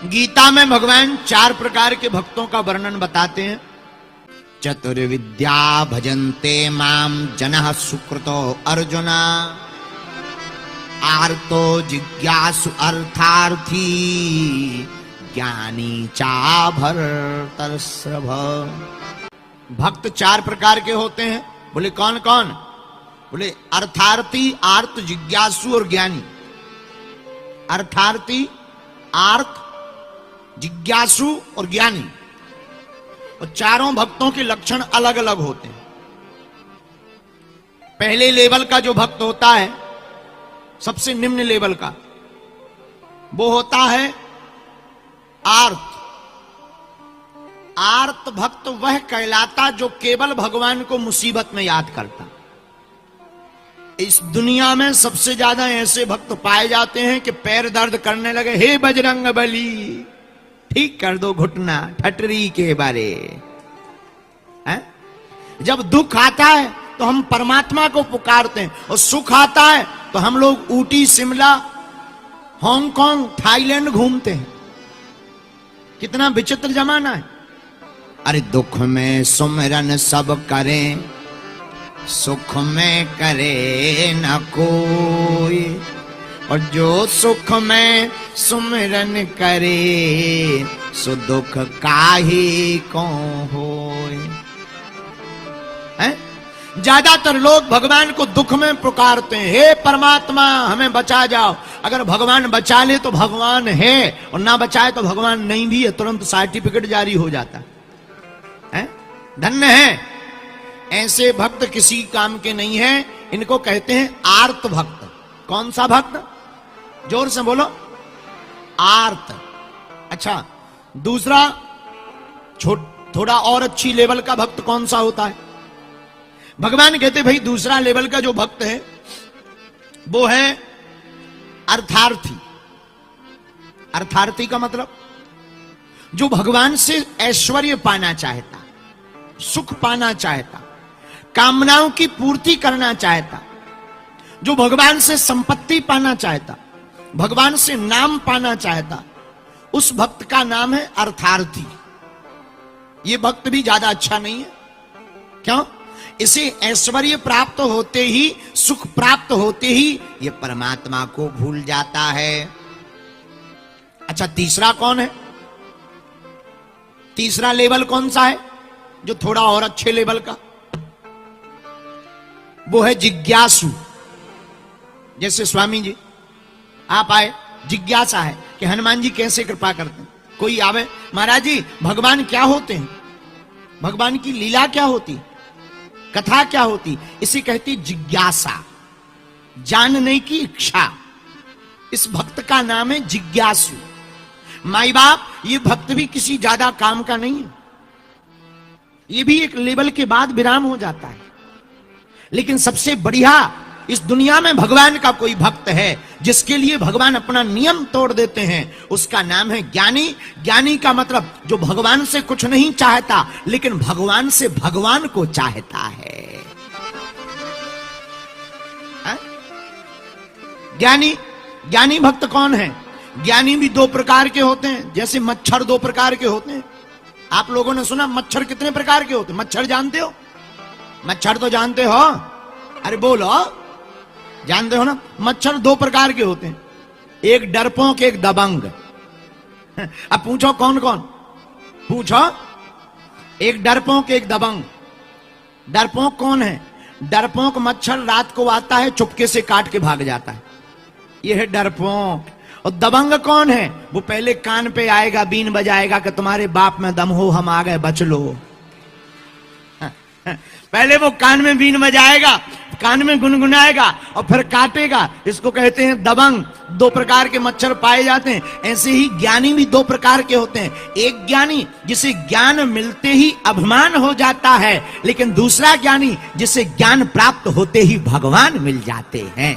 गीता में भगवान 4 प्रकार के भक्तों का वर्णन बताते हैं। चतुर्विद्या भजन्ते माम जनः सुकृतो अर्जुना, आर्तो जिज्ञासु अर्थार्थी, ज्ञानी चा भरतर्षभ। भक्त 4 प्रकार के होते हैं। बोले कौन कौन? बोले अर्थार्थी, आर्त, जिज्ञासु और ज्ञानी। अर्थार्थी, आर्त, जिज्ञासु और ज्ञानी। और चारों भक्तों के लक्षण अलग अलग होते हैं। पहले लेवल का जो भक्त होता है, सबसे निम्न लेवल का, वो होता है आर्त। आर्त भक्त वह कहलाता जो केवल भगवान को मुसीबत में याद करता। इस दुनिया में सबसे ज्यादा ऐसे भक्त पाए जाते हैं कि पैर दर्द करने लगे, हे बजरंग बली ठीक कर दो घुटना ठटरी के बारे है? जब दुख आता है तो हम परमात्मा को पुकारते हैं, और सुख आता है तो हम लोग ऊटी, शिमला, हांगकांग, थाईलैंड घूमते हैं। कितना विचित्र जमाना है। अरे दुख में सुमिरन सब करें, सुख में करे न कोई, और जो सुख में सुमिरन करे, सो दुख काहे को होए। ज्यादातर लोग भगवान को दुख में पुकारते हैं, हे परमात्मा हमें बचा जाओ। अगर भगवान बचा ले तो भगवान है, और ना बचाए तो भगवान नहीं भी है, तुरंत सर्टिफिकेट जारी हो जाता है। धन्य है ऐसे भक्त, किसी काम के नहीं है। इनको कहते हैं आर्त भक्त। कौन सा भक्त? जोर से बोलो, आर्त। अच्छा, दूसरा थोड़ा और अच्छी लेवल का भक्त कौन सा होता है? भगवान कहते भाई दूसरा लेवल का जो भक्त है वो है अर्थार्थी। अर्थार्थी का मतलब जो भगवान से ऐश्वर्य पाना चाहता, सुख पाना चाहता, कामनाओं की पूर्ति करना चाहता, जो भगवान से संपत्ति पाना चाहता, भगवान से नाम पाना चाहता, उस भक्त का नाम है अर्थार्थी। ये भक्त भी ज्यादा अच्छा नहीं है। क्यों? इसे ऐश्वर्य प्राप्त होते ही, सुख प्राप्त होते ही ये परमात्मा को भूल जाता है। अच्छा, तीसरा कौन है? तीसरा लेवल कौन सा है जो थोड़ा और अच्छे लेवल का? वो है जिज्ञासु। जैसे स्वामी जी आप आए, जिज्ञासा है कि हनुमान जी कैसे कृपा करते हैं। कोई आवे, महाराज जी भगवान क्या होते हैं, भगवान की लीला क्या होती, कथा क्या होती, इसे कहती जिज्ञासा, जानने की इच्छा। इस भक्त का नाम है जिज्ञासु। माई बाप, ये भक्त भी किसी ज्यादा काम का नहीं है। ये भी एक लेवल के बाद विराम हो जाता है। लेकिन सबसे बढ़िया इस दुनिया में भगवान का कोई भक्त है जिसके लिए भगवान अपना नियम तोड़ देते हैं, उसका नाम है ज्ञानी। ज्ञानी का मतलब जो भगवान से कुछ नहीं चाहता, लेकिन भगवान से भगवान को चाहता है। ज्ञानी, ज्ञानी भक्त कौन है? ज्ञानी भी 2 प्रकार के होते हैं। जैसे मच्छर 2 प्रकार के होते हैं। आप लोगों ने सुना मच्छर कितने प्रकार के होते हैं? मच्छर जानते हो? मच्छर तो जानते हो? अरे बोलो, जानते हो ना? मच्छर 2 प्रकार के होते हैं, एक डरपोक, एक दबंग। अब पूछो कौन कौन? पूछो, एक डरपोक, एक दबंग। डरपोक कौन है? डरपोक मच्छर रात को आता है, चुपके से काट के भाग जाता है, यह है डरपोक। और दबंग कौन है? वो पहले कान पे आएगा, बीन बजाएगा कि तुम्हारे बाप में दम हो, हम आ गए, बच लो। पहले वो कान में बीन बजाएगा, कान में गुनगुनाएगा और फिर काटेगा। इसको कहते हैं दबंग। 2 प्रकार के मच्छर पाए जाते हैं। ऐसे ही ज्ञानी भी 2 प्रकार के होते हैं। एक ज्ञानी जिसे ज्ञान मिलते ही अभिमान हो जाता है, लेकिन दूसरा ज्ञानी जिसे ज्ञान प्राप्त होते ही भगवान मिल जाते हैं।